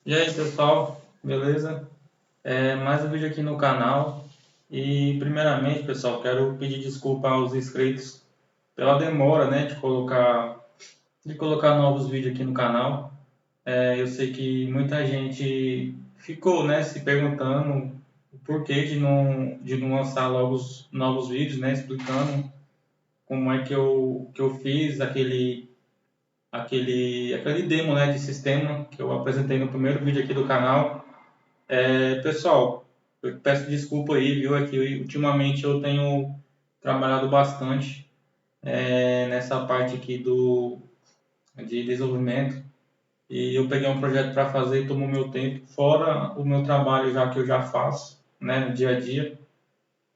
E aí pessoal, beleza? Mais um vídeo aqui no canal. E primeiramente, pessoal, quero pedir desculpa aos inscritos pela demora, né, de colocar novos vídeos aqui no canal. Eu sei que muita gente ficou, né, se perguntando o porquê de não lançar logo os novos vídeos, né, explicando como é que eu fiz aquele demo, né, de sistema que eu apresentei no primeiro vídeo aqui do canal. Pessoal, eu peço desculpa aí, viu? É que ultimamente eu tenho trabalhado bastante nessa parte aqui de desenvolvimento e eu peguei um projeto para fazer e tomou meu tempo, fora o meu trabalho já que eu já faço, né, no dia a dia.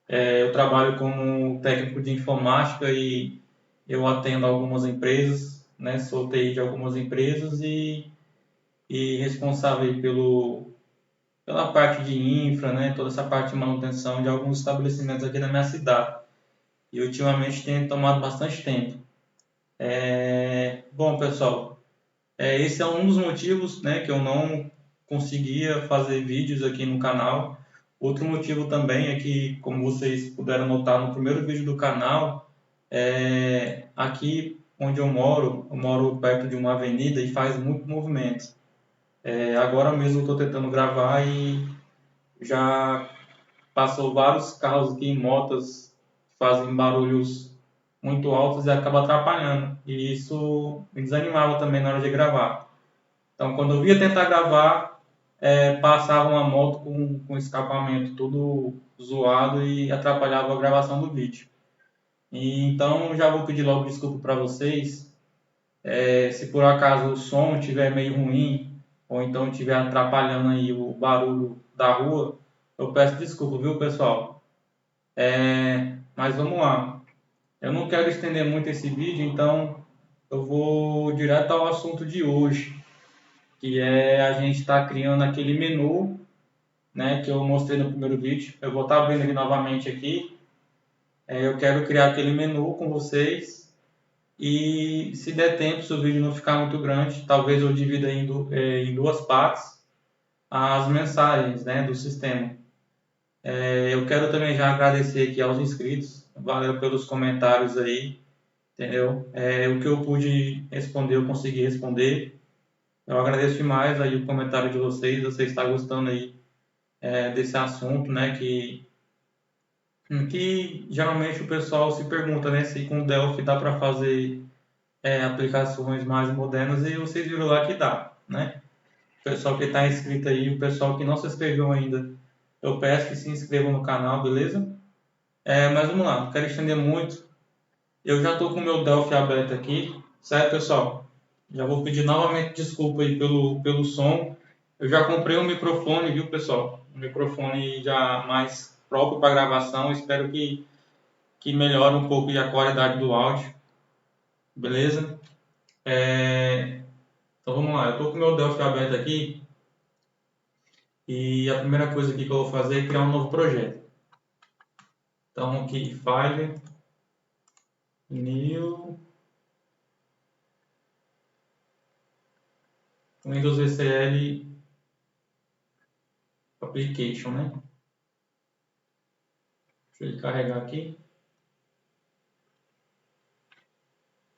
Eu trabalho como técnico de informática e eu atendo algumas empresas, né, sou TI de algumas empresas e responsável aí pela parte de infra, né, toda essa parte de manutenção de alguns estabelecimentos aqui na minha cidade. E ultimamente tem tomado bastante tempo. Bom, pessoal, esse é um dos motivos, né, que eu não conseguia fazer vídeos aqui no canal. Outro motivo também é que, como vocês puderam notar no primeiro vídeo do canal, aqui onde eu moro perto de uma avenida e faz muito movimento. Agora mesmo eu estou tentando gravar e já passou vários carros aqui, motos que fazem barulhos muito altos e acaba atrapalhando. E isso me desanimava também na hora de gravar. Então, quando eu ia tentar gravar, passava uma moto com escapamento todo zoado e atrapalhava a gravação do vídeo. Então, já vou pedir logo desculpa para vocês. Se por acaso o som estiver meio ruim, ou então estiver atrapalhando aí o barulho da rua, eu peço desculpa, viu, pessoal? Mas vamos lá. Eu não quero estender muito esse vídeo, então eu vou direto ao assunto de hoje, que é a gente está criando aquele menu, né, que eu mostrei no primeiro vídeo. Eu vou estar abrindo ele novamente aqui. Eu quero criar aquele menu com vocês e, se der tempo, se o vídeo não ficar muito grande, talvez eu divida em duas partes as mensagens, né, do sistema. Eu quero também já agradecer aqui aos inscritos, valeu pelos comentários aí, entendeu? O que eu pude responder, eu consegui responder. Eu agradeço demais aí o comentário de vocês, você está gostando aí desse assunto, né? Que geralmente o pessoal se pergunta, né? Se com o Delphi dá para fazer aplicações mais modernas e vocês viram lá que dá, né? O pessoal que está inscrito aí, o pessoal que não se inscreveu ainda, eu peço que se inscrevam no canal, beleza? Mas vamos lá, não quero estender muito. Eu já estou com o meu Delphi aberto aqui, certo, pessoal? Já vou pedir novamente desculpa aí pelo som. Eu já comprei um microfone, viu, pessoal? Um microfone já mais próprio para gravação. Espero que melhore um pouco a qualidade do áudio, beleza? Então vamos lá. Eu estou com o meu Delphi aberto aqui e a primeira coisa aqui que eu vou fazer é criar um novo projeto. Então aqui, File, New, Windows VCL Application, né? Deixa ele carregar aqui.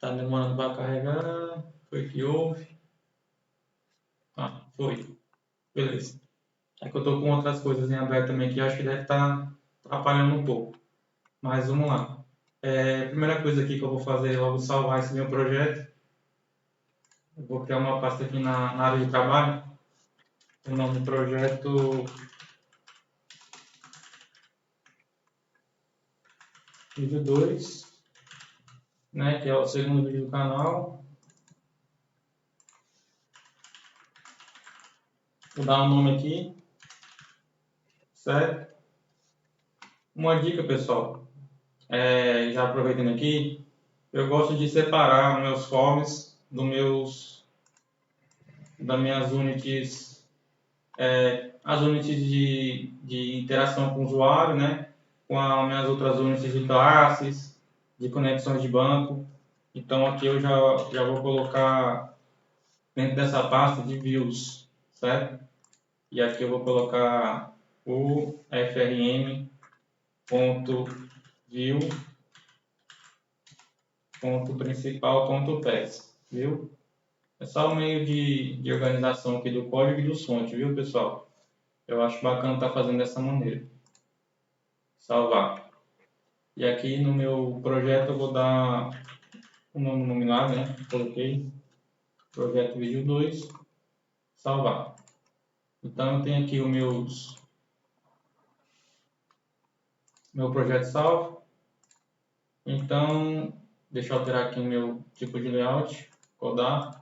Tá demorando para carregar. Foi que houve. Foi. Beleza. É que eu tô com outras coisas em aberto também que acho que deve estar atrapalhando um pouco. Mas vamos lá. A primeira coisa aqui que eu vou fazer é logo salvar esse meu projeto. Eu vou criar uma pasta aqui na área de trabalho. O nome do projeto vídeo 2, né, que é o segundo vídeo do canal. Vou dar um nome aqui, certo? Uma dica, pessoal, já aproveitando aqui, eu gosto de separar meus forms das minhas units, as units de interação com o usuário, né? Com as minhas outras units de classes, de conexões de banco. Então aqui eu já vou colocar dentro dessa pasta de views, certo? E aqui eu vou colocar o frm.view.principal.path, viu? É só o meio de organização aqui do código e do fonte, viu, pessoal? Eu acho bacana estar fazendo dessa maneira. Salvar. E aqui no meu projeto eu vou dar o nome nominal, né? Coloquei projeto vídeo 2, salvar. Então eu tenho aqui o meu projeto salvo. Então, deixa eu alterar aqui o meu tipo de layout, codar.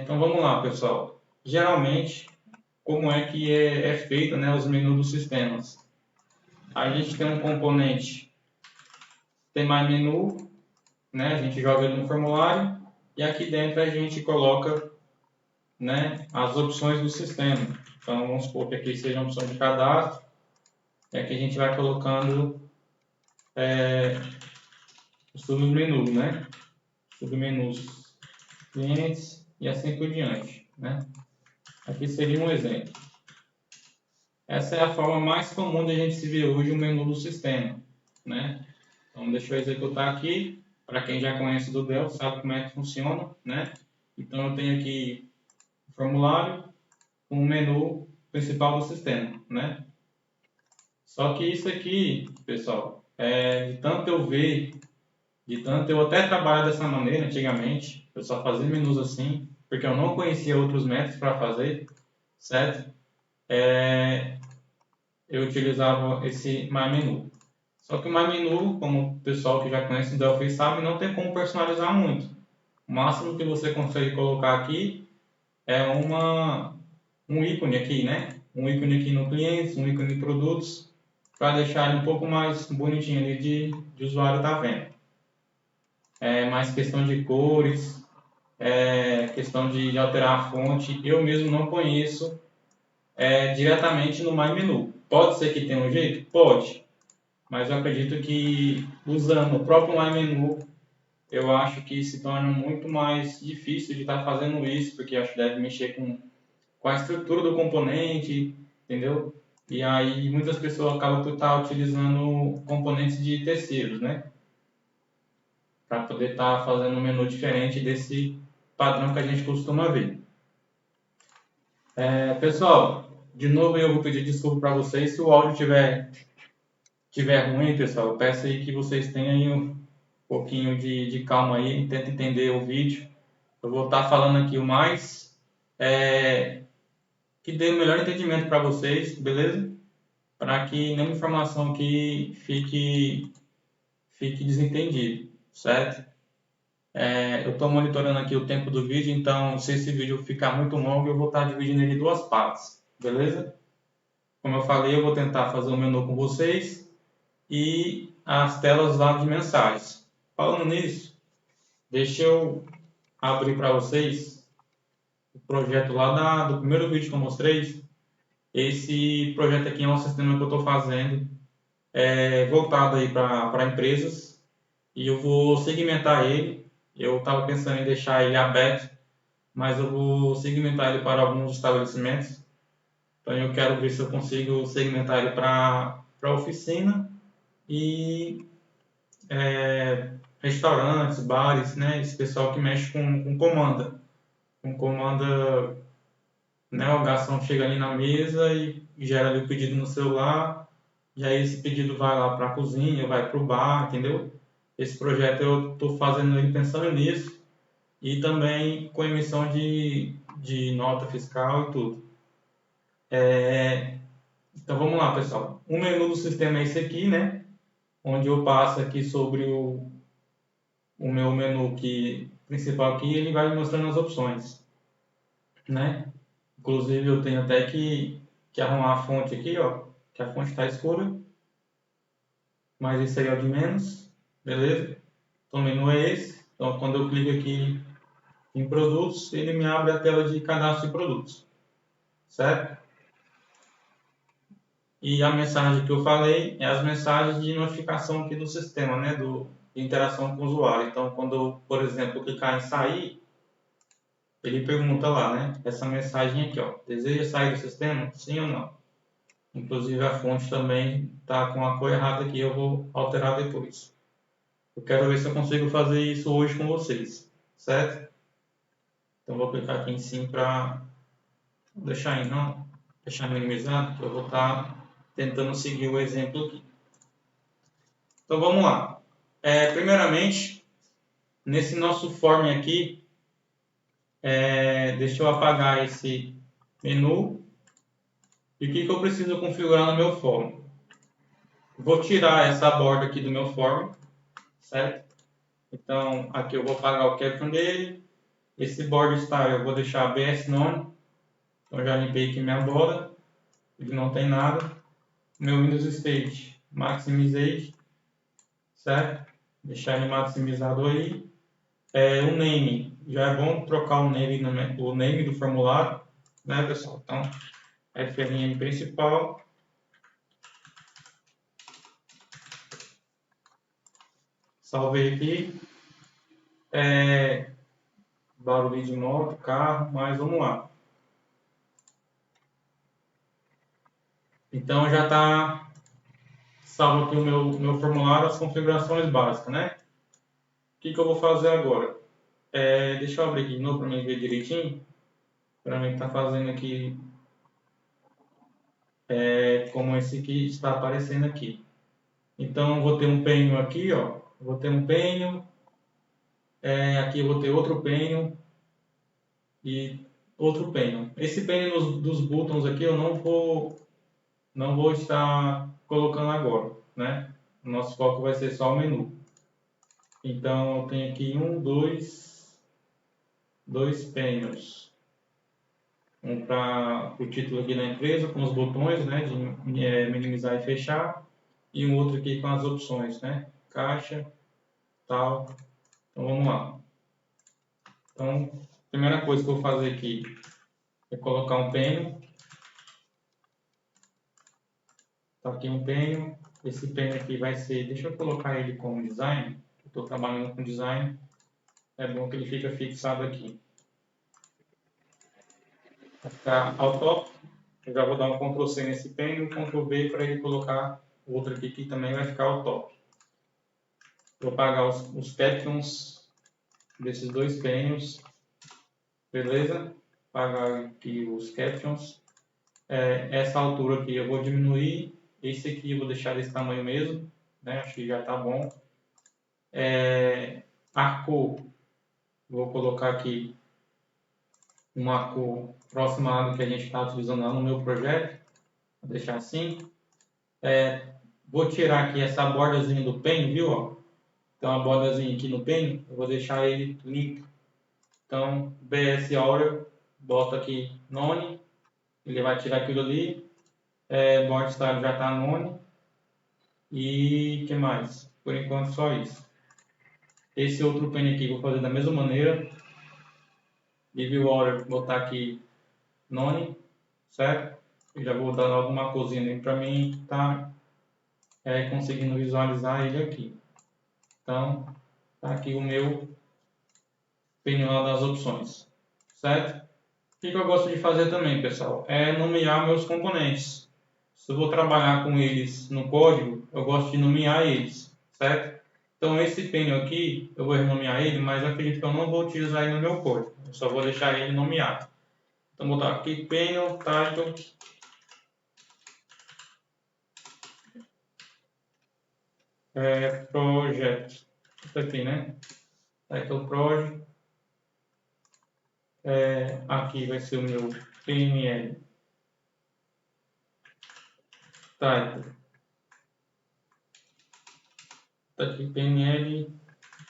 Então vamos lá, pessoal. Geralmente, como é que é feito, né, os menus dos sistemas? A gente tem um componente, tem mais menu, né? A gente joga ele no formulário e aqui dentro a gente coloca, né, as opções do sistema. Então vamos supor que aqui seja a opção de cadastro e aqui a gente vai colocando os submenus, né? Submenus clientes e assim por diante, né? Aqui seria um exemplo. Essa é a forma mais comum de a gente se ver hoje o menu do sistema, né? Então deixa eu executar aqui. Para quem já conhece do Delphi, sabe como é que funciona, né? Então eu tenho aqui o formulário com o menu principal do sistema, né? Só que isso aqui, pessoal, de tanto eu ver, de tanto eu até trabalhar dessa maneira antigamente, eu só fazia menus assim, porque eu não conhecia outros métodos para fazer, certo? Eu utilizava esse MyMenu. Só que o MyMenu, como o pessoal que já conhece o Delphi sabe, não tem como personalizar muito. O máximo que você consegue colocar aqui é um ícone aqui, né? Um ícone aqui no clientes, um ícone de produtos, para deixar ele um pouco mais bonitinho ali de usuário estar vendo. Mais questão de cores, questão de alterar a fonte, eu mesmo não conheço diretamente no MyMenu. Pode ser que tenha um jeito? Pode. Mas eu acredito que usando o próprio MyMenu, eu acho que se torna muito mais difícil de estar fazendo isso, porque acho que deve mexer com a estrutura do componente, entendeu? E aí muitas pessoas acabam por estar utilizando componentes de terceiros, né? Para poder estar fazendo um menu diferente desse padrão que a gente costuma ver. Pessoal, de novo eu vou pedir desculpa para vocês se o áudio tiver ruim, pessoal. Eu peço aí que vocês tenham um pouquinho de calma aí, tentem entender o vídeo. Eu vou estar falando aqui o mais que dê o melhor entendimento para vocês, beleza? Para que nenhuma informação aqui fique desentendido, certo? Eu estou monitorando aqui o tempo do vídeo, então se esse vídeo ficar muito longo, eu vou estar dividindo ele em duas partes, beleza? Como eu falei, eu vou tentar fazer o menu com vocês e as telas lá de mensagens. Falando nisso, deixa eu abrir para vocês o projeto lá do primeiro vídeo que eu mostrei. Esse projeto aqui é um sistema que eu estou fazendo voltado aí para empresas e eu vou segmentar ele. Eu estava pensando em deixar ele aberto, mas eu vou segmentar ele para alguns estabelecimentos. Então eu quero ver se eu consigo segmentar ele para oficina e restaurantes, bares, né? Esse pessoal que mexe com comanda. Com comanda, né? O garçom chega ali na mesa e gera ali o pedido no celular. E aí esse pedido vai lá para a cozinha, vai para o bar, entendeu? Esse projeto eu estou fazendo ele pensando nisso e também com emissão de nota fiscal e tudo. Então vamos lá, pessoal. O menu do sistema é esse aqui, né? Onde eu passo aqui sobre o meu menu principal aqui, ele vai me mostrando as opções, né? Inclusive eu tenho até que arrumar a fonte aqui, ó, que a fonte está escura, mas isso aí é o de menos, beleza? Então o menu é esse. Então quando eu clico aqui em produtos, ele me abre a tela de cadastro de produtos, certo? E a mensagem que eu falei é as mensagens de notificação aqui do sistema, né? De interação com o usuário. Então, quando eu, por exemplo, clicar em sair, ele pergunta lá, né? Essa mensagem aqui, ó. Deseja sair do sistema? Sim ou não? Inclusive a fonte também está com a cor errada aqui, eu vou alterar depois. Eu quero ver se eu consigo fazer isso hoje com vocês, certo? Então vou clicar aqui em cima para deixar em não, deixar minimizado, que eu vou estar tentando seguir o exemplo aqui. Então vamos lá. Primeiramente, nesse nosso form aqui, deixa eu apagar esse menu. E o que eu preciso configurar no meu form? Vou tirar essa borda aqui do meu form, certo? Então aqui eu vou apagar o caption dele. Esse border style eu vou deixar BS none. Então já limpei aqui minha borda. Ele não tem nada. Meu Windows State maximizei, certo? Deixar ele maximizado aí. O name, já é bom trocar o name do formulário, né, pessoal? Então, FLN principal. Salvei aqui. Barulho de moto, carro, mas vamos lá. Então já está salvo aqui o meu formulário, as configurações básicas, né? O que eu vou fazer agora? Deixa eu abrir aqui de novo para mim ver direitinho. Para mim está fazendo aqui como esse aqui está aparecendo aqui. Então vou ter um penho aqui, ó. Vou ter um penho. Aqui eu vou ter outro penho e outro penho. Esse penho dos buttons aqui eu não vou estar colocando agora, né? O nosso foco vai ser só o menu. Então eu tenho aqui dois penhos. Um para o título aqui da empresa com os botões, né, de minimizar e fechar, e um outro aqui com as opções, né, caixa, tal. Então vamos lá. Então, a primeira coisa que eu vou fazer aqui é colocar um penho. Tá aqui um penho. Esse penho aqui vai ser, deixa eu colocar ele como design. Estou trabalhando com design. É bom que ele fica fixado aqui. Vai ficar ao top. Eu já vou dar um Ctrl C nesse penho e um Ctrl V para ele colocar outro aqui que também vai ficar ao top. Vou apagar os captions desses dois penhos. Beleza? Apagar aqui os captions. Essa altura aqui eu vou diminuir. Esse aqui eu vou deixar desse tamanho mesmo. Né? Acho que já está bom. A cor. Vou colocar aqui uma cor próxima do que a gente está utilizando lá no meu projeto. Vou deixar assim. Vou tirar aqui essa bordazinha do pen, viu? Ó? Então a bordazinha aqui no pen, eu vou deixar ele limpo. Então, BS Aurea, bota aqui none, ele vai tirar aquilo ali. Border Style já está none. E que mais? Por enquanto só isso. Esse outro pen aqui vou fazer da mesma maneira. View Aurea, botar aqui none, certo? Eu já vou dar alguma coisinha para mim tá conseguindo visualizar ele aqui. Então, tá aqui o meu penho das opções, certo? O que eu gosto de fazer também, pessoal, é nomear meus componentes. Se eu vou trabalhar com eles no código, eu gosto de nomear eles, certo? Então, esse penho aqui, eu vou renomear ele, mas eu acredito que eu não vou utilizar ele no meu código. Eu só vou deixar ele nomeado. Então, vou botar aqui penho, title, project. Isso aqui, né? Title project. Aqui vai ser o meu PNL. Title. Tá aqui PNL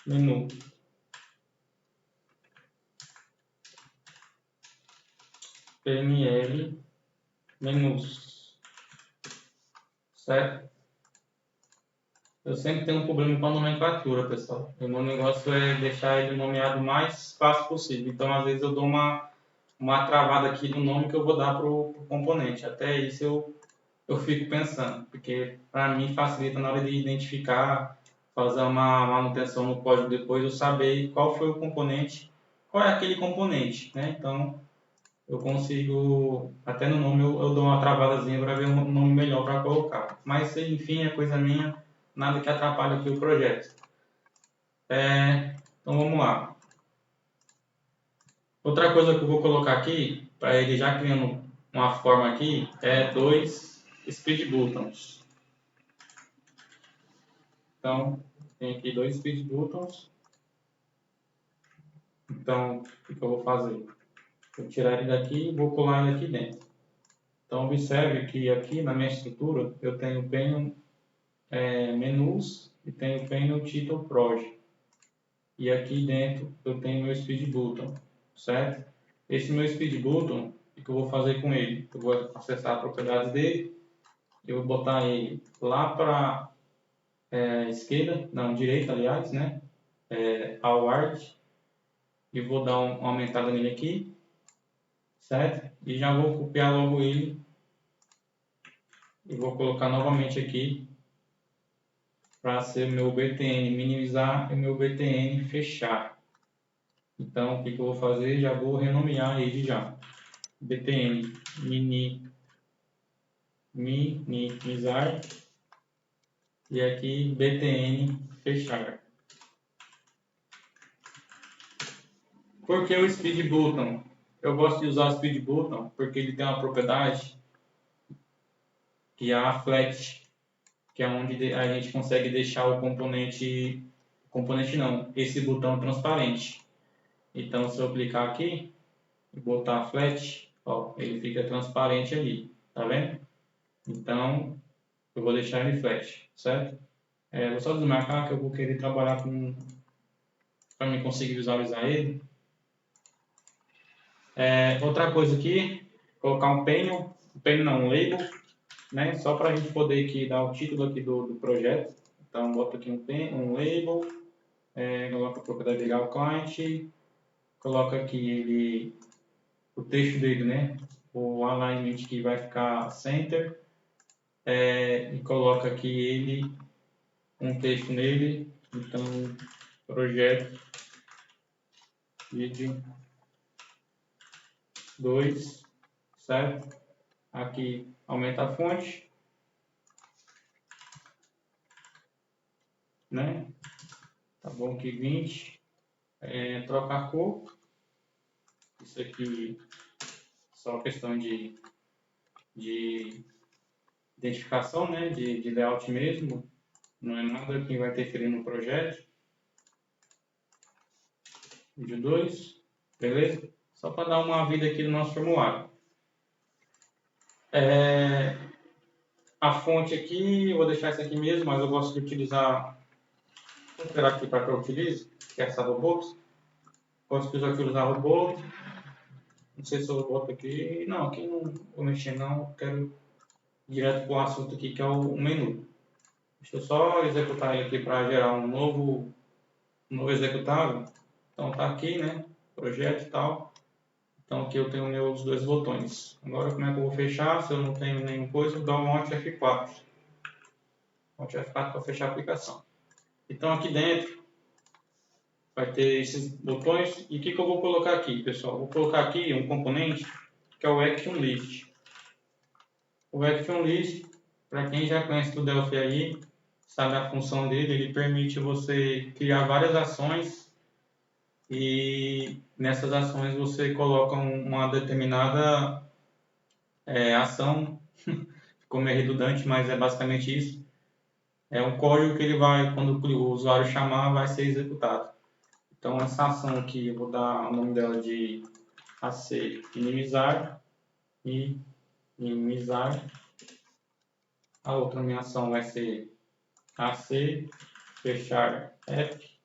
menu. PNL menus. Certo? Eu sempre tenho um problema com a nomenclatura, pessoal. O meu negócio é deixar ele nomeado o mais fácil possível. Então, às vezes, eu dou uma travada aqui no nome que eu vou dar para o componente. Até isso eu fico pensando, porque para mim facilita na hora de identificar, fazer uma manutenção no código depois, eu saber qual foi o componente qual é aquele componente, né? Então, eu consigo, até no nome eu dou uma travadazinha para ver um nome melhor para colocar. Mas, enfim, é coisa minha, nada que atrapalhe aqui o projeto. Então, vamos lá. Outra coisa que eu vou colocar aqui, para ele já criando uma forma aqui, é 2 speed buttons. Então, tem aqui 2 speed buttons. Então, o que eu vou fazer? Vou tirar ele daqui e vou colar ele aqui dentro. Então, observe que aqui na minha estrutura eu tenho painel menus e tenho painel title project. E aqui dentro eu tenho meu speed button, certo? Esse meu speed button, o que eu vou fazer com ele? Eu vou acessar as propriedades dele, eu vou botar ele lá para esquerda, não, direita, aliás, né? Award, e vou dar uma aumentada nele aqui, certo? E já vou copiar logo ele e vou colocar novamente aqui para ser o meu BTN minimizar e o meu BTN fechar. Então, o que eu vou fazer? Já vou renomear ele já. BTN minimizar e aqui BTN fechar. Por que o Speed Button? Eu gosto de usar o Speed Button porque ele tem uma propriedade que é a Flat, que é onde a gente consegue deixar o componente não, esse botão transparente. Então, se eu clicar aqui e botar Flat, ó, ele fica transparente ali, tá vendo? Então, eu vou deixar ele flat, certo? Vou só desmarcar que eu vou querer trabalhar com para mim conseguir visualizar ele. Outra coisa aqui, colocar um painel não, um label, né? Só para a gente poder aqui dar o título aqui do projeto. Então, boto aqui um label, coloca a propriedade legal client, coloca aqui o texto dele, né? O alignment que vai ficar center, e coloca aqui um texto nele, então projeto vídeo 2, certo? Aqui aumenta a fonte, né? Tá bom que 20, troca a cor, isso aqui só questão de identificação, né? De layout mesmo, não é nada que vai interferir no projeto. Vídeo 2, beleza? Só para dar uma vida aqui no nosso formulário. A fonte aqui, eu vou deixar essa aqui mesmo, mas eu gosto de utilizar. Vou esperar aqui para que eu utilize, que é essa robô. Gosto de utilizar robô. Não sei se eu boto aqui. Não, aqui não vou mexer não. Eu quero ir direto para o assunto aqui, que é o menu. Deixa eu só executar ele aqui para gerar um novo executável. Então tá aqui, né? Projeto e tal. Então aqui eu tenho meus 2 botões. Agora como é que eu vou fechar? Se eu não tenho nenhuma coisa, eu dou um Alt F4. Alt F4 para fechar a aplicação. Então aqui dentro vai ter esses botões. E o que eu vou colocar aqui, pessoal? Vou colocar aqui um componente que é o Action List. O Action List, para quem já conhece do Delphi aí, sabe a função dele, ele permite você criar várias ações e nessas ações você coloca uma determinada ação, ficou meio redundante, mas é basicamente isso. É um código que ele vai, quando o usuário chamar, vai ser executado. Então essa ação aqui, eu vou dar o nome dela de AC minimizar e minimizar. A outra minha ação vai ser AC fechar app,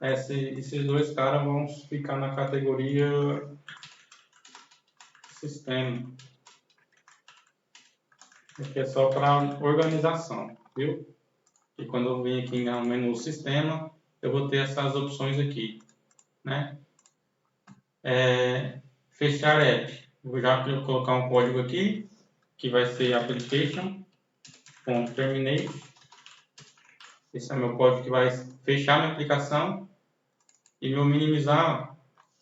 esses 2 caras vão ficar na categoria sistema, que é só para organização, viu? E quando eu vim aqui no menu sistema, eu vou ter essas opções aqui, né? Fechar app, vou já colocar um código aqui, que vai ser application.terminate, Esse é o meu código que vai fechar minha aplicação. E meu minimizar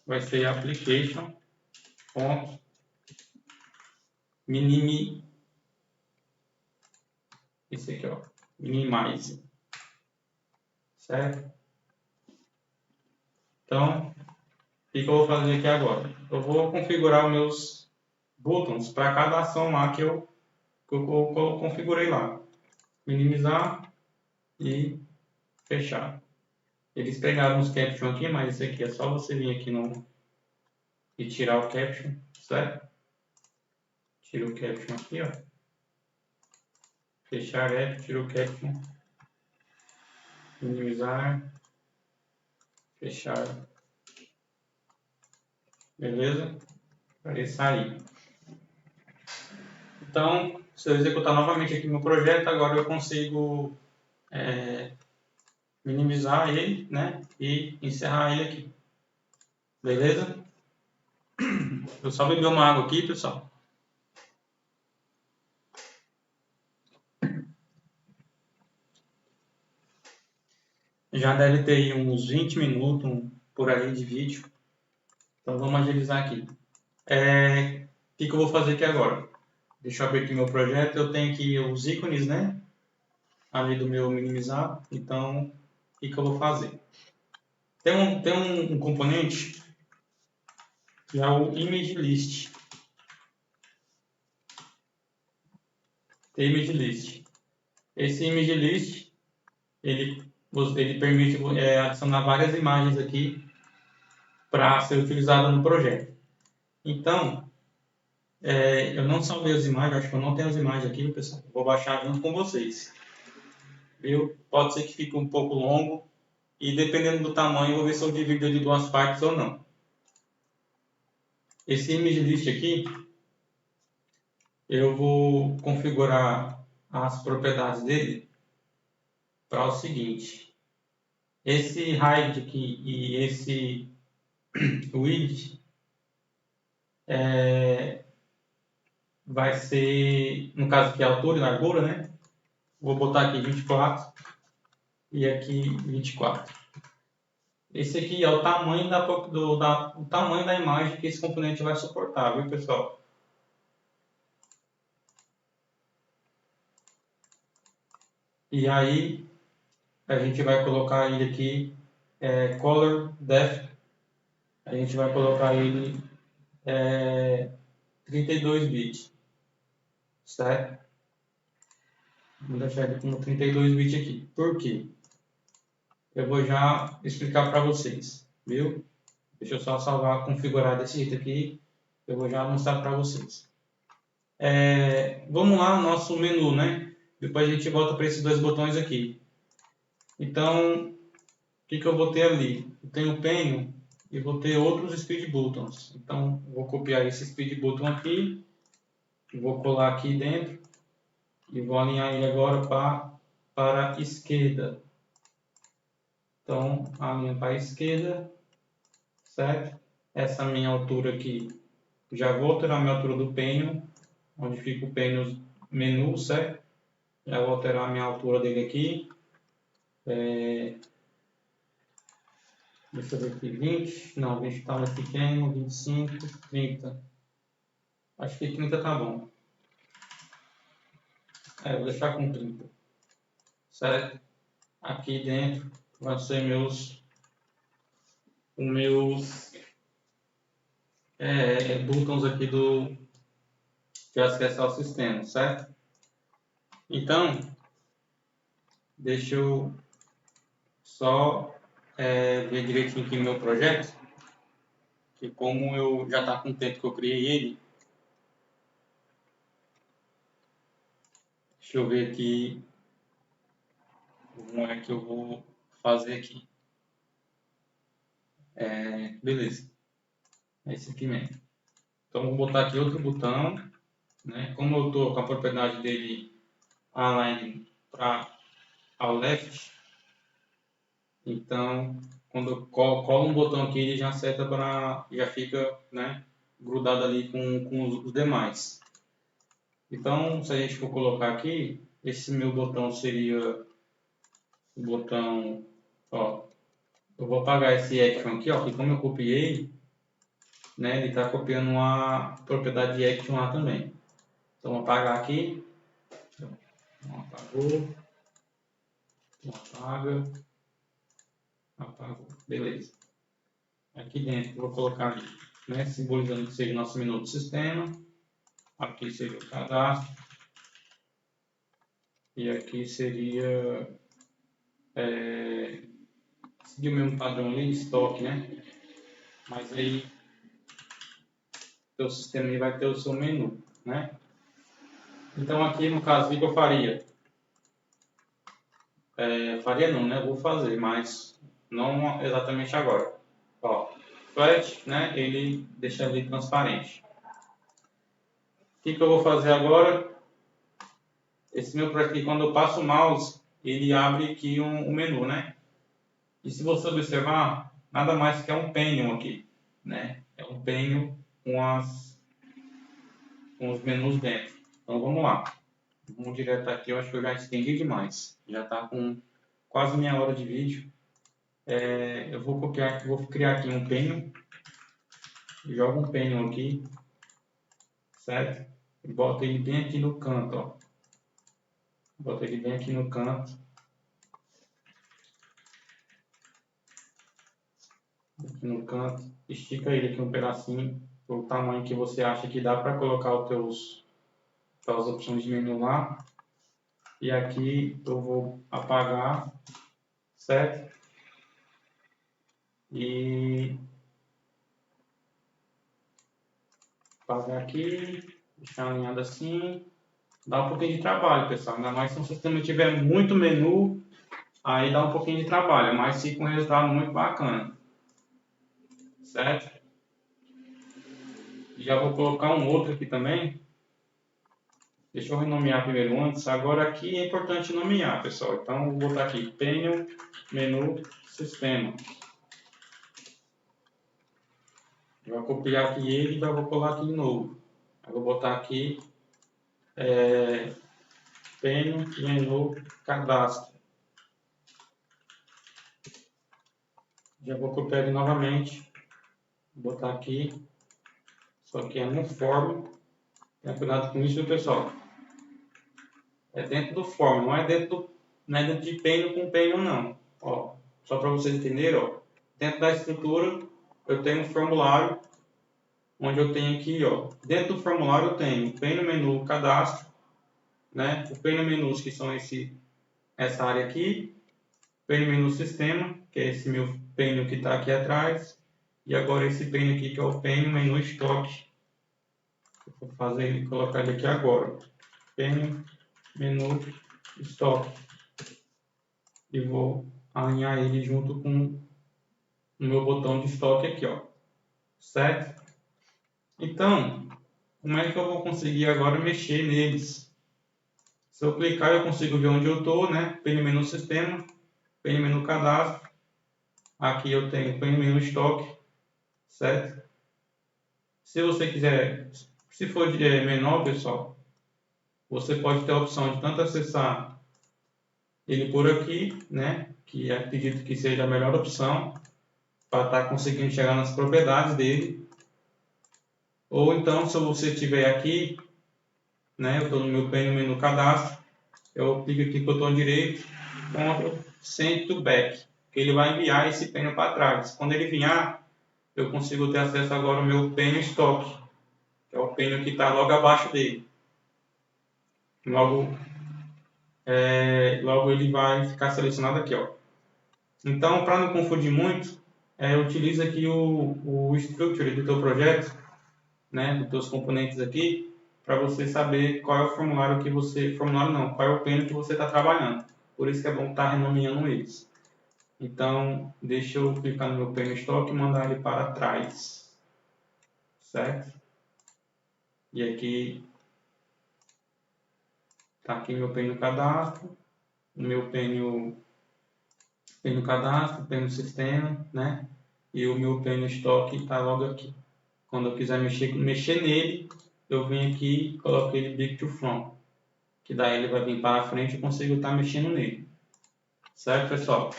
vai ser application.minimize. Esse aqui, ó, minimize. Certo? Então, o que eu vou fazer aqui agora? Eu vou configurar os meus buttons para cada ação lá que eu configurei lá. Minimizar e fechar. Eles pegaram os caption aqui, mas esse aqui é só você vir aqui e tirar o caption, certo? Tira o caption aqui, ó. Fechar tira o caption. Minimizar. Fechar. Beleza? Para ele sair. Então, se eu executar novamente aqui meu projeto, agora eu consigo minimizar ele, né? E encerrar ele aqui. Beleza? Eu só bebi uma água aqui, pessoal. Já deve ter aí uns 20 minutos por aí de vídeo. Então vamos agilizar aqui. O que eu vou fazer aqui agora? Deixa eu abrir aqui meu projeto. Eu tenho aqui os ícones, né? Ali do meu minimizar. Então, o que eu vou fazer? Tem um componente que é o image list. Image list. Esse image list, ele permite adicionar várias imagens aqui para ser utilizada no projeto. Então, eu não salvei as imagens, acho que eu não tenho as imagens aqui, pessoal. Vou baixar junto com vocês. Viu? Pode ser que fique um pouco longo e dependendo do tamanho, eu vou ver se eu divido ele em duas partes ou não. Esse image list aqui, eu vou configurar as propriedades dele para o seguinte. Esse height aqui e esse width vai ser, no caso aqui, altura e largura, né? Vou botar aqui 24 e aqui 24. Esse aqui é o tamanho o tamanho da imagem que esse componente vai suportar, viu, pessoal? E aí, a gente vai colocar ele aqui, color depth, a gente vai colocar ele 32 bits, certo? Vou deixar ele com 32 bits aqui. Por quê? Eu vou já explicar para vocês, viu? Deixa eu só salvar, configurar desse jeito aqui, eu vou já mostrar para vocês. Vamos lá no nosso menu, né? Depois a gente volta para esses dois botões aqui. Então, o que eu vou ter ali? Eu tenho o Penguin e vou ter outros Speed Buttons. Então, vou copiar esse Speed Button aqui, vou colar aqui dentro e vou alinhar ele agora para a esquerda. Então, alinha para a esquerda, certo? Essa minha altura aqui, já vou alterar a minha altura do Penguin, onde fica o Penguin menu, certo? Já vou alterar a minha altura dele aqui. Deixa eu ver aqui, 20, não, 20 está mais pequeno, 25, 30. Acho que 30 tá bom. Vou deixar com 30. Certo? Aqui dentro vão ser os meus buttons aqui de acesso ao sistema, certo? Então, deixa eu só ver direitinho aqui no meu projeto, que como eu já está com o tempo que eu criei ele, deixa eu ver aqui como é que eu vou fazer aqui. Beleza. É esse aqui mesmo. Então, vou botar aqui outro botão, né? Como eu estou com a propriedade dele align para ao left, então, quando eu colo um botão aqui, ele já seta já fica, né, grudado ali com os demais. Então, se a gente for colocar aqui, esse meu botão seria o botão, ó, eu vou apagar esse action aqui, ó, que como eu copiei, né, ele está copiando uma propriedade de action lá também. Então vou apagar aqui, apagou, apaga, apagou, beleza. Aqui dentro vou colocar ali, né, simbolizando que seja o nosso menu do sistema, aqui seria o cadastro, e aqui seria seguir o mesmo padrão ali, estoque, né? Mas aí o sistema aí vai ter o seu menu, né? Então aqui no caso o que eu faria? Faria não, né? Vou fazer, mas não exatamente agora. Ó, flat, né? Ele deixa ali transparente. O que eu vou fazer agora? Esse meu projeto aqui, quando eu passo o mouse, ele abre aqui um menu, né? E se você observar, nada mais que é um painel aqui, né? É um painel com os menus dentro. Então vamos lá. Vamos direto aqui, eu acho que eu já estendi demais. Já está com quase meia hora de vídeo. Eu vou copiar, vou criar aqui um painel. Jogo um painel aqui, certo? E boto ele bem aqui no canto, ó. Boto ele bem aqui no canto. Aqui no canto. Estica ele aqui um pedacinho, o tamanho que você acha que dá para colocar as opções de menu lá. E aqui eu vou apagar, certo? E apagar aqui, deixar alinhado assim. Dá um pouquinho de trabalho, pessoal. Ainda mais se o sistema tiver muito menu, aí dá um pouquinho de trabalho, mas fica um resultado muito bacana. Certo? Já vou colocar um outro aqui também. Deixa eu renomear primeiro antes. Agora aqui é importante nomear, pessoal. Então vou botar aqui painel, menu, sistema. Eu vou copiar aqui ele e já vou colar aqui de novo. Eu vou botar aqui painel, menu, cadastro. Já vou copiar ele novamente. Vou botar aqui. Só que é no form. Tenha cuidado com isso, pessoal. É dentro do form, não é dentro de painel com painel, não. Ó, só para vocês entenderem, ó, dentro da estrutura eu tenho um formulário, onde eu tenho aqui, ó, dentro do formulário eu tenho painel, menu, cadastro, né? O painel menus que são essa área aqui, painel menu sistema, que é esse meu painel que está aqui atrás, e agora esse painel aqui que é o painel menu estoque. Eu vou fazer ele, colocar ele aqui agora. Painel menu estoque. E vou alinhar ele junto com o meu botão de estoque aqui, ó. Certo? Então, como é que eu vou conseguir agora mexer neles? Se eu clicar, eu consigo ver onde eu estou, né? Painel menu sistema, painel menu cadastro. Aqui eu tenho painel menu estoque, certo? Se você quiser, se for menor, pessoal, você pode ter a opção de tanto acessar ele por aqui, né? Que acredito que seja a melhor opção para estar conseguindo chegar nas propriedades dele. Ou então, se você estiver aqui, né? Eu estou no meu painel menu cadastro, eu clico aqui com o botão direito, Ctrl, Send to Back, que ele vai enviar esse painel para trás. Quando ele vier, eu consigo ter acesso agora ao meu painel estoque, que é o painel que está logo abaixo dele. Logo ele vai ficar selecionado aqui, ó. Então, para não confundir muito, utiliza aqui o structure do teu projeto, né, dos teus componentes aqui, para você saber qual é o formulário que você... Formulário não, qual é o painel que você está trabalhando. Por isso que é bom estar renomeando eles. Então, deixa eu clicar no meu painel estoque e mandar ele para trás. Certo? E aqui está aqui meu painel cadastro, o meu painel cadastro, painel sistema, né? E o meu painel estoque está logo aqui. Quando eu quiser mexer nele, eu venho aqui e coloco ele back to front, que daí ele vai vir para frente e eu consigo estar mexendo nele. certo, pessoal?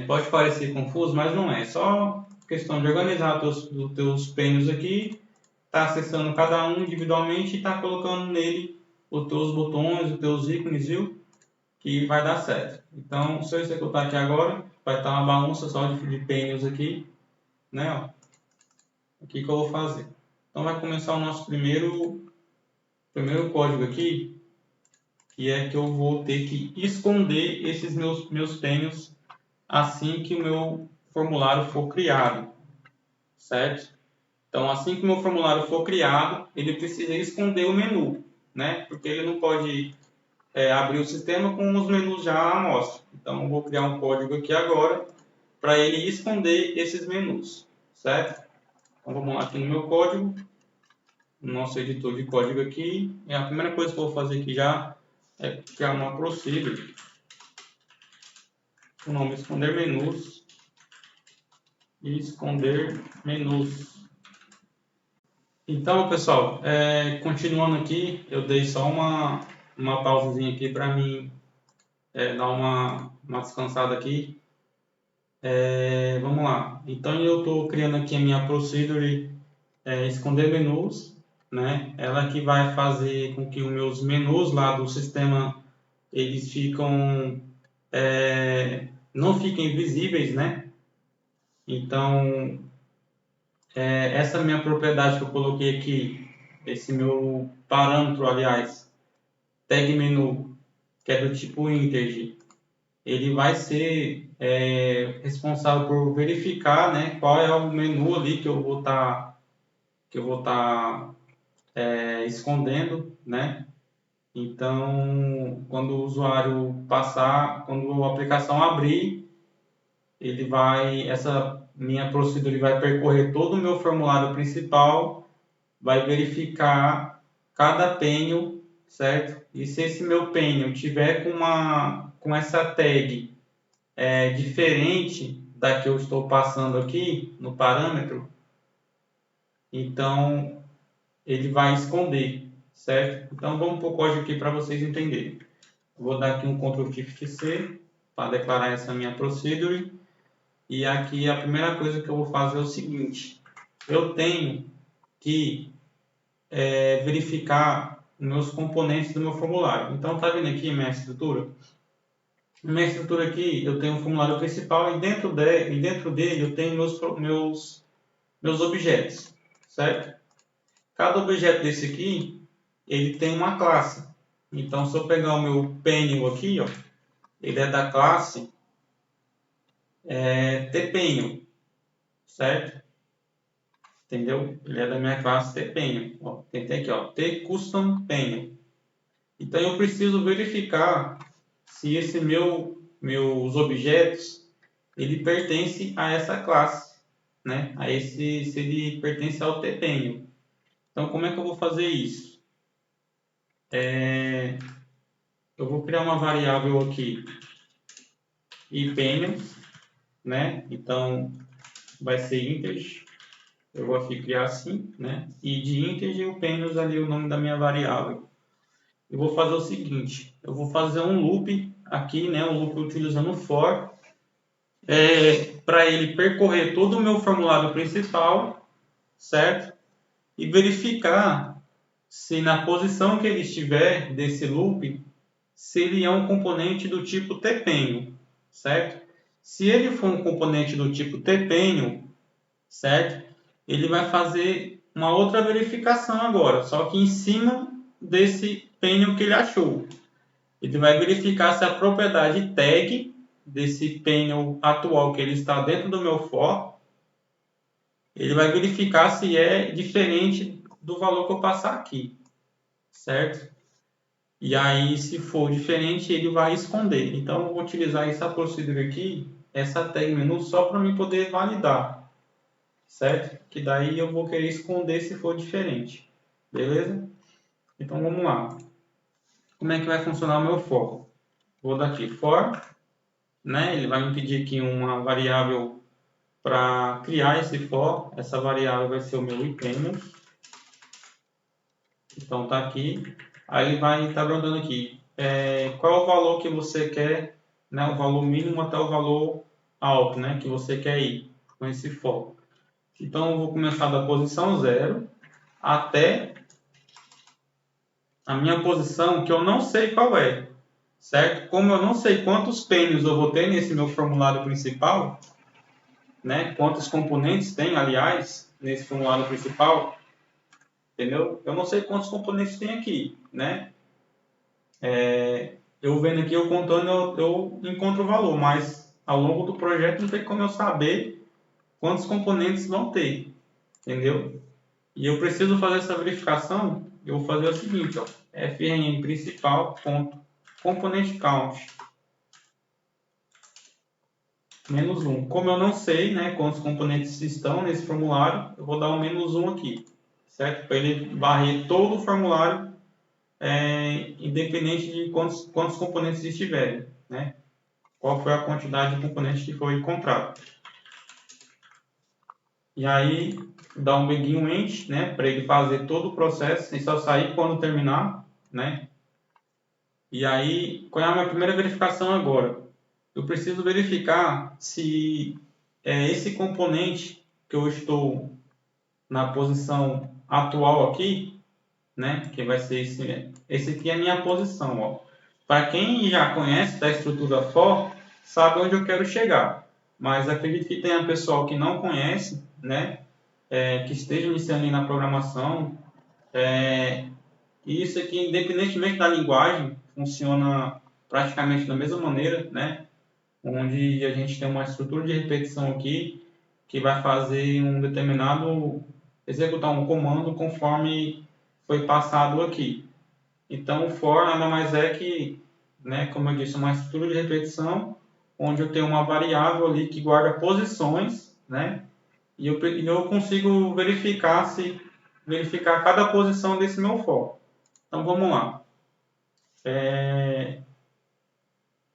Pode parecer confuso, mas não é. Só questão de organizar os teus pênios aqui, tá acessando cada um individualmente e tá colocando nele os teus botões, os teus ícones, viu? Que vai dar certo. Então, se eu executar aqui agora, vai estar uma bagunça só de pênios aqui, né? Ó, aqui que eu vou fazer. Então, vai começar o nosso primeiro código aqui, que é que eu vou ter que esconder esses meus pênios assim que o meu formulário for criado, certo? Então, assim que o meu formulário for criado, ele precisa esconder o menu, né? Porque ele não pode abrir o sistema com os menus já à mostra. Então, eu vou criar um código aqui agora para ele esconder esses menus, certo? Então, vamos lá aqui no meu código, no nosso editor de código aqui. E a primeira coisa que eu vou fazer aqui já é criar uma procedure, o nome esconder menus e esconder menus. Então, pessoal, continuando aqui, eu dei só uma pausazinha aqui para mim dar uma descansada aqui. Vamos lá. Então, eu estou criando aqui a minha procedure esconder menus, né? Ela que vai fazer com que os meus menus lá do sistema eles não fiquem visíveis, né? Então, essa minha propriedade que eu coloquei aqui, esse meu parâmetro, aliás, tag menu, que é do tipo integer, ele vai ser responsável por verificar, né, qual é o menu ali que eu vou estar escondendo, né? Então, quando o usuário passar, quando a aplicação abrir, essa minha procedura vai percorrer todo o meu formulário principal, vai verificar cada penho, certo? E se esse meu penho tiver com essa tag diferente da que eu estou passando aqui no parâmetro, então ele vai esconder, certo? Então vamos para o código aqui para vocês entenderem. Eu vou dar aqui um Ctrl Shift C para declarar essa minha procedure. E aqui a primeira coisa que eu vou fazer é o seguinte: eu tenho que verificar meus componentes do meu formulário. Então, tá vendo aqui minha estrutura? Minha estrutura aqui, eu tenho um formulário principal e dentro dele eu tenho meus objetos, certo? Cada objeto desse aqui, ele tem uma classe. Então, se eu pegar o meu penil aqui, ó, ele é da classe tpenil, certo? Entendeu? Ele é da minha classe tpenil. Ó, tem aqui, ó, tCustomPenil. Então, eu preciso verificar se esse meus objetos ele pertence a essa classe, né? Se ele pertence ao tpenil. Então, como é que eu vou fazer isso? Eu vou criar uma variável aqui ipenil, né? Então, vai ser integer. Eu vou aqui criar assim, né? E de integer o penil ali o nome da minha variável. Eu vou fazer o seguinte, eu vou fazer um loop aqui, né? Um loop utilizando for, para ele percorrer todo o meu formulário principal, certo? E verificar se na posição que ele estiver desse loop, se ele é um componente do tipo tpenil, certo? Se ele for um componente do tipo tpenil, certo? Ele vai fazer uma outra verificação agora, só que em cima desse penil que ele achou. Ele vai verificar se a propriedade tag desse penil atual que ele está dentro do meu for, ele vai verificar se é diferente do valor que eu passar aqui, certo? E aí, se for diferente, ele vai esconder. Então, eu vou utilizar essa procedura aqui, essa tag menu, só para me poder validar, certo? Que daí eu vou querer esconder se for diferente, beleza? Então, vamos lá. Como é que vai funcionar o meu for? Vou dar aqui for, né? Ele vai me pedir aqui uma variável para criar esse for. Essa variável vai ser o meu item. Então, tá aqui. Aí ele vai estar perguntando aqui, qual é o valor que você quer né, o valor mínimo até o valor alto, né, que você quer ir com esse for. Então, eu vou começar da posição 0 até a minha posição que eu não sei qual é, certo? Como eu não sei quantos pennies eu vou ter nesse meu formulário principal, né, quantos componentes tem, aliás, nesse formulário principal, entendeu? Eu não sei quantos componentes tem aqui, né? Eu vendo aqui, eu contando, eu encontro o valor, mas ao longo do projeto não tem como eu saber quantos componentes vão ter, entendeu? E eu preciso fazer essa verificação, eu vou fazer o seguinte, ó, frn principal ponto component count menos 1. Como eu não sei, né, quantos componentes estão nesse formulário, eu vou dar um menos 1 aqui, certo? Para ele varrer todo o formulário, independente de quantos componentes estiverem, né? Qual foi a quantidade de componentes que foi encontrado. E aí, dá um begin end, né, para ele fazer todo o processo e só sair quando terminar, né? E aí, qual é a minha primeira verificação agora? Eu preciso verificar se esse componente que eu estou na posição atual aqui, né, que vai ser esse aqui é a minha posição, ó. Para quem já conhece da estrutura for, sabe onde eu quero chegar. Mas acredito que tenha pessoal que não conhece, né, que esteja iniciando na programação. E isso aqui, independentemente da linguagem, funciona praticamente da mesma maneira, né? Onde a gente tem uma estrutura de repetição aqui que vai fazer executar um comando conforme foi passado aqui. Então, o for nada mais é que, né, como eu disse, uma estrutura de repetição onde eu tenho uma variável ali que guarda posições, né? E eu consigo verificar cada posição desse meu for. Então, vamos lá.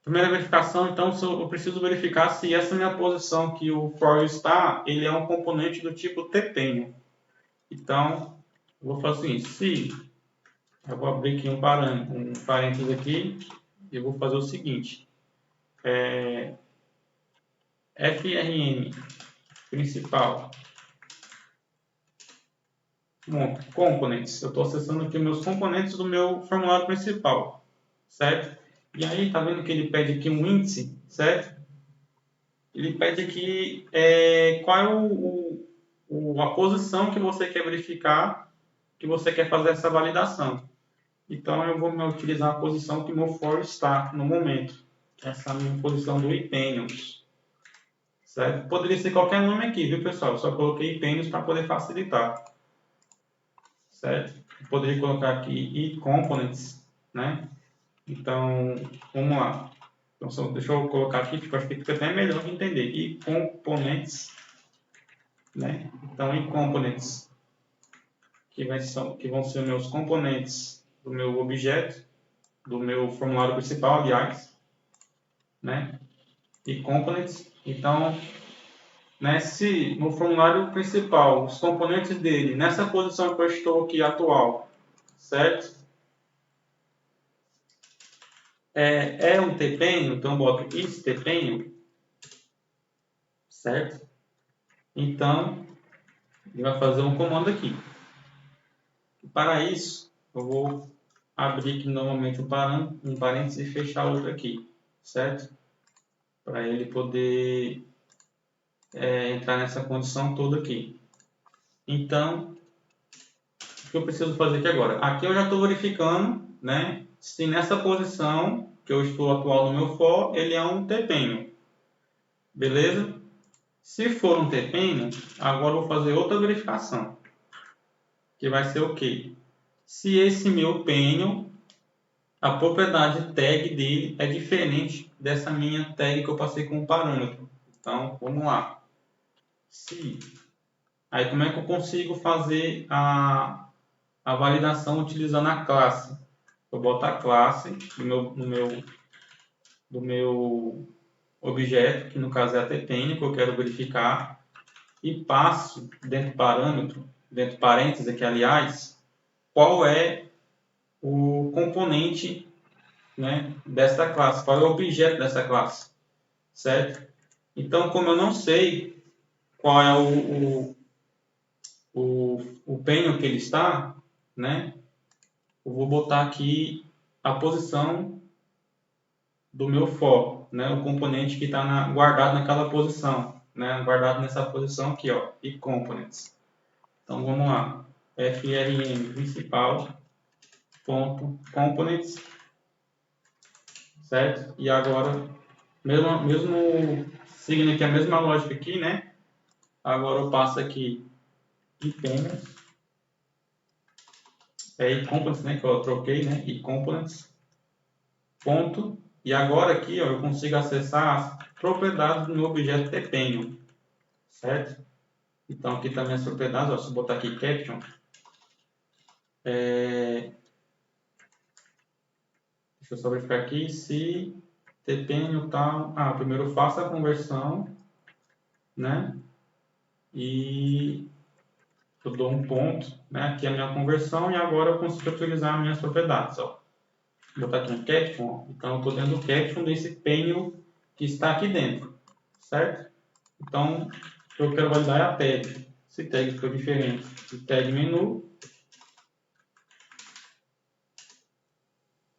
Primeira verificação, então, eu preciso verificar se essa minha posição que o for está, ele é um componente do tipo tpenho. Então, eu vou fazer o seguinte, se eu vou abrir aqui um parênteses aqui, e eu vou fazer o seguinte, frn principal, components, eu estou acessando aqui meus componentes do meu formulário principal, certo? E aí, tá vendo que ele pede aqui um índice, certo? Ele pede aqui qual é a posição que você quer verificar, que você quer fazer essa validação. Então, eu vou utilizar a posição que o meu for está no momento. Essa é a minha posição do ipenions. Certo? Poderia ser qualquer nome aqui, viu, pessoal? Eu só coloquei ipenions para poder facilitar. Certo? Eu poderia colocar aqui components, né? Então, vamos lá. Então, deixa eu colocar aqui, porque eu acho que fica até melhor de entender. E components, né? Então, em components, que vão ser meus componentes do meu objeto, do meu formulário principal, aliás, né? E components. Então, né, se no formulário principal, os componentes dele, nessa posição que eu estou aqui atual, certo? É um tpenho, então eu boto is tpenho, certo? Então, ele vai fazer um comando aqui. Para isso, eu vou abrir aqui novamente um parênteses e fechar outro aqui, certo? Para ele poder entrar nessa condição toda aqui. Então, o que eu preciso fazer aqui agora? Aqui eu já estou verificando, né, se nessa posição que eu estou atual no meu for, ele é um tpenho. Beleza? Se for um tpenho, agora eu vou fazer outra verificação. Que vai ser o quê? Se esse meu penho, a propriedade tag dele é diferente dessa minha tag que eu passei como parâmetro. Então, vamos lá. Se. Aí, como é que eu consigo fazer a validação utilizando a classe? Eu boto a classe do meu objeto, que no caso é a tpenho, que eu quero verificar, e passo dentro do parâmetro, dentro do parênteses aqui, aliás, qual é o componente, né, dessa classe, qual é o objeto dessa classe, certo? Então, como eu não sei qual é o penho que ele está, né, eu vou botar aqui a posição do meu for, né, o componente que está guardado naquela posição, né, guardado nessa posição aqui, ó, e components. Então vamos lá, frm principal ponto components, certo? E agora mesmo seguindo aqui a mesma lógica aqui, né? Agora eu passo aqui e components, né? Que eu troquei, né? E components ponto. E agora aqui, ó, eu consigo acessar as propriedades do meu objeto Tpanion, certo? Então aqui também as propriedades, ó, se eu botar aqui caption, deixa eu só verificar aqui se Tpanion tal. Primeiro eu faço a conversão, né? E eu dou um ponto, né? Aqui é a minha conversão e agora eu consigo utilizar as minhas propriedades, ó. Vou botar aqui um caption, ó. Então eu estou dentro do caption desse Panion que está aqui dentro, certo? Então eu quero validar a tag. Se tag for diferente de tag menu,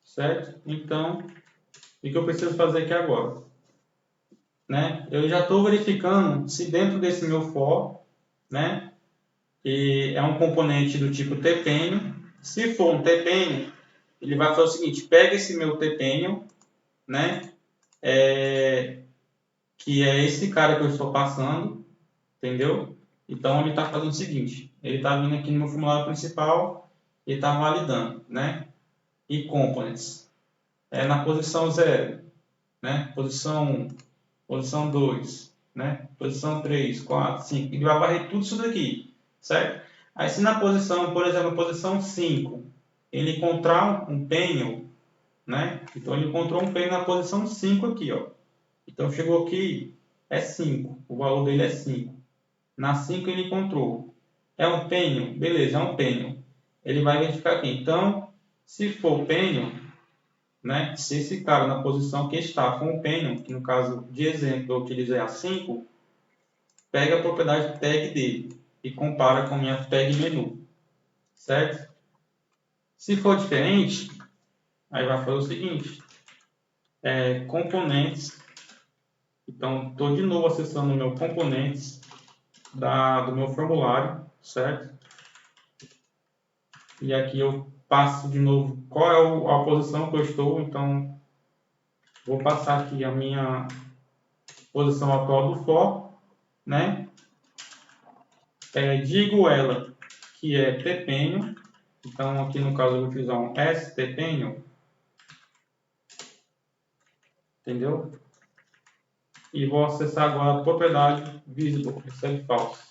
certo? Então o que eu preciso fazer aqui agora, né? Eu já estou verificando se dentro desse meu for, né? E é um componente do tipo Tpanion. Se for um Tpanion, ele vai fazer o seguinte: pega esse meu Tpanion, né? Que é esse cara que eu estou passando, entendeu? Então ele está fazendo o seguinte: ele está vindo aqui no meu formulário principal e está validando, né? E components na posição 0, né? Posição 1, posição 2, né? Posição 3, 4, 5. Ele vai varrer tudo isso daqui, certo? Aí se na posição, por exemplo, posição 5, ele encontrar um penho, né? Então ele encontrou um penho na posição 5 aqui, ó. Então chegou aqui, é 5, o valor dele é 5. Na 5 ele encontrou. É um penho? Beleza, é um penho. Ele vai verificar aqui. Então, se for penho, né? Se esse cara na posição que está for um penho, que no caso de exemplo eu utilizei a 5, pega a propriedade tag dele e compara com a minha tag menu, certo? Se for diferente, aí vai fazer o seguinte, componentes. Então, estou de novo acessando o meu componentes do meu formulário, certo? E aqui eu passo de novo qual é a posição que eu estou. Então, vou passar aqui a minha posição atual do for, né? Digo ela que é Tpanion. Então, aqui no caso eu vou utilizar um stpanion, entendeu? E vou acessar agora a propriedade visible, recebe false.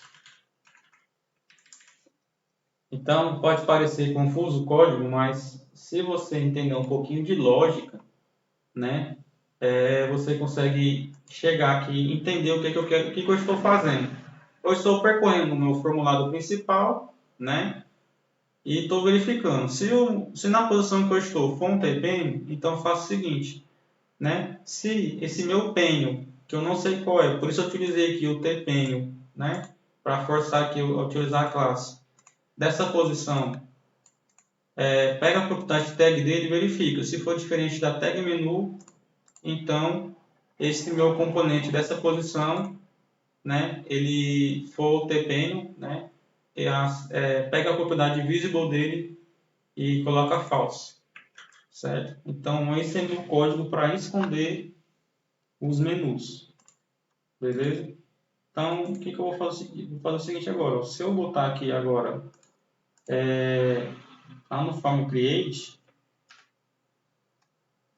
Então, pode parecer confuso o código, mas se você entender um pouquinho de lógica, né, você consegue chegar aqui e entender o que eu quero, o que eu estou fazendo. Eu estou percorrendo o meu formulário principal, né, e estou verificando. Se na posição que eu estou for um Tpanion, então eu faço o seguinte, né, se esse meu penho, que eu não sei qual é, por isso eu utilizei aqui o Tpanion, né, para forçar aqui a utilizar a classe. Dessa posição, pega a propriedade tag dele e verifica. Se for diferente da tag menu, então esse meu componente dessa posição, né, ele for o Tpanion, né, pega a propriedade visible dele e coloca false, certo? Então esse é meu código para esconder os menus, beleza? Então o que eu vou fazer? Vou fazer o seguinte agora, se eu botar aqui agora lá no form create,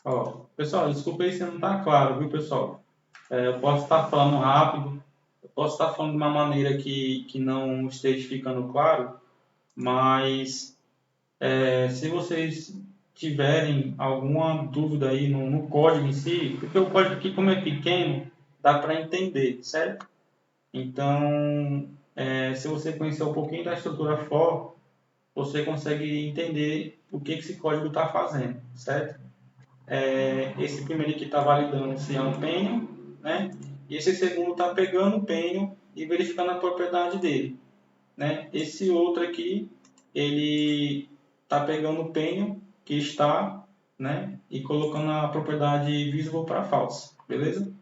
ó, pessoal, desculpa aí se não está claro, viu, pessoal? Eu posso estar falando rápido, eu posso estar falando de uma maneira que não esteja ficando claro, mas se vocês tiverem alguma dúvida aí no código em si, porque o código aqui, como é pequeno, dá para entender, certo? Então, se você conhecer um pouquinho da estrutura for, você consegue entender o que esse código está fazendo, certo? esse primeiro aqui está validando se é um penho, né? E esse segundo está pegando o penho e verificando a propriedade dele, né? Esse outro aqui, ele está pegando o penho que está, né? E colocando a propriedade visible para false, beleza?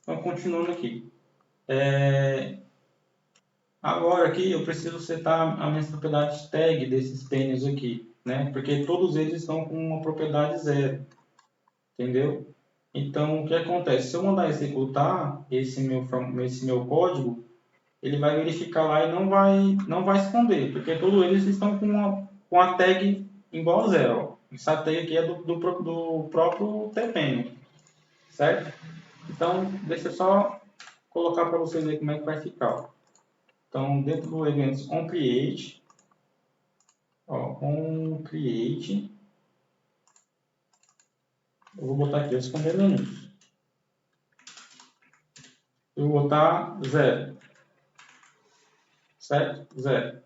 Então, continuando aqui. Agora aqui eu preciso setar as minhas propriedades tag desses penhos aqui, né? Porque todos eles estão com uma propriedade zero, entendeu? Então, o que acontece? Se eu mandar executar esse meu código, ele vai verificar lá e não vai esconder, porque todos eles estão com a tag igual a zero. Ó. Essa tag aqui é do próprio TPM, certo? Então, deixa eu só colocar para vocês verem como é que vai ficar. Ó. Então, dentro do evento onCreate, onCreate, eu vou botar aqui, esconder menus. Eu vou botar 0, certo? 0.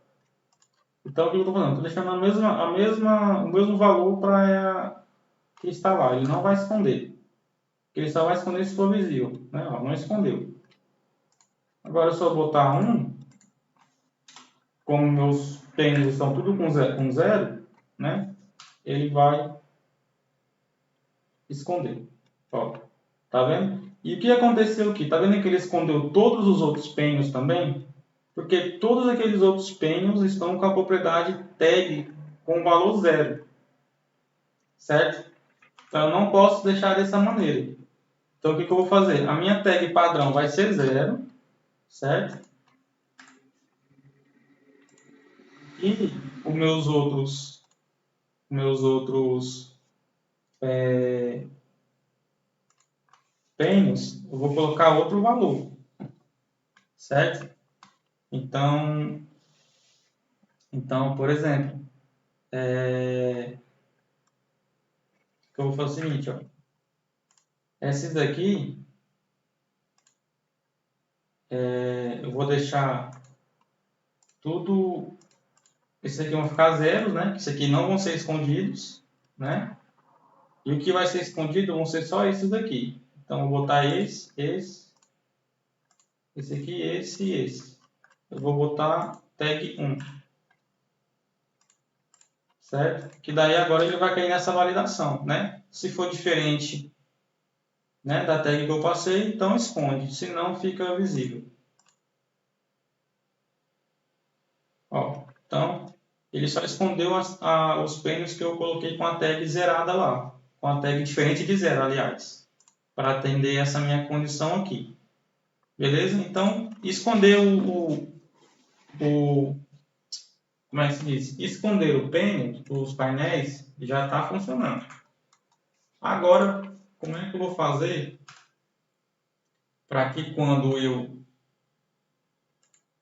Então, o que eu estou fazendo? Estou deixando o mesmo valor para que está lá. Ele não vai esconder. Ele só vai esconder se for visível. Né? Ó, não escondeu. Agora, se eu botar 1, como meus pênis estão tudo com 0, né? Ele vai esconder. Ó, tá vendo? E o que aconteceu aqui? Tá vendo que ele escondeu todos os outros penhos também? Porque todos aqueles outros penhos estão com a propriedade tag com valor 0. Certo? Então, eu não posso deixar dessa maneira. Então, o que eu vou fazer? A minha tag padrão vai ser 0, certo? E os meus outros penhos, eu vou colocar outro valor, certo? Então por exemplo, eu vou fazer o seguinte, ó. Esses daqui, eu vou deixar tudo. Esses aqui vão ficar zeros, né? Esses aqui não vão ser escondidos, né? E o que vai ser escondido vão ser só esses daqui. Então, eu vou botar esse aqui, esse e esse. Eu vou botar tag 1. Certo? Que daí agora ele vai cair nessa validação, né? Se for diferente, né, da tag que eu passei, então esconde. Se não, fica visível. Ó, então, ele só escondeu os penhos que eu coloquei com a tag zerada lá. Com a tag diferente de zero, aliás. Para atender essa minha condição aqui. Beleza? Então, esconder como é que se diz? Esconder o penho, os painéis, já está funcionando. Agora, como é que eu vou fazer para que quando eu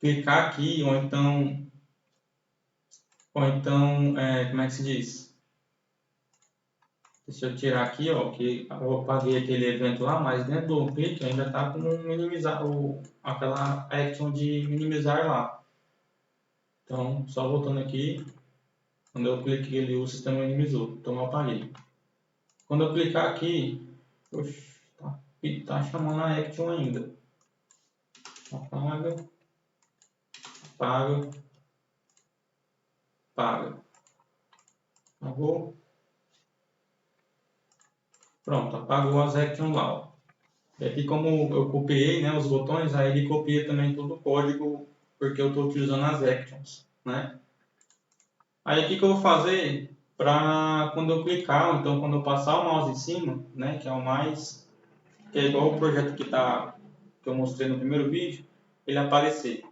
clicar aqui, ou então, como é que se diz? Deixa eu tirar aqui, ó, que eu apaguei aquele evento lá, mas dentro do clique ainda está com minimizar aquela action de minimizar lá. Então, só voltando aqui, quando eu cliquei ali, o sistema minimizou, então eu apaguei. Quando eu clicar aqui, tá chamando a action ainda. Apaga, apaga, apaga. Apagou. Pronto, apagou as actions lá. Ó. E aqui como eu copiei, né, os botões, aí ele copia também todo o código, porque eu estou utilizando as actions, né? Aí o que eu vou fazer para quando eu clicar, ou então quando eu passar o mouse em cima, né, que é igual o projeto que eu mostrei no primeiro vídeo, ele aparecer.